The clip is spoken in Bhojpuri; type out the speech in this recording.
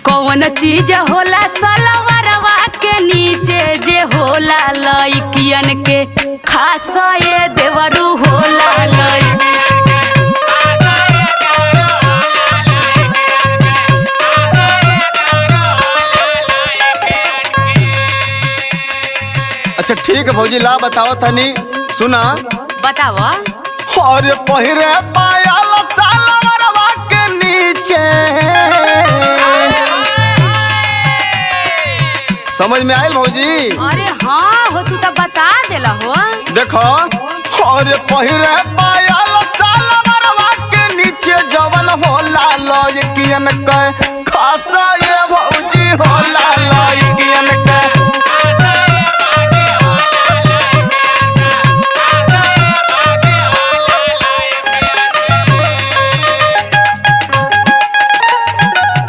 कौन चीज होला सलवारवा के नीचे जे होला लइकियन के खास ये देवरू होला अच्छा ठीक है भौजी ला बताओ तनी सुना। बताओ। और पहिरे पायल सलवारवा के नीचे समझ में आयल भौजी? अरे हाँ हो तू तो बता देला हो। देखो और पहिरे पायल सलवारवा के नीचे जवन होला लइकियन के खास ये भौजी होला लइकियन के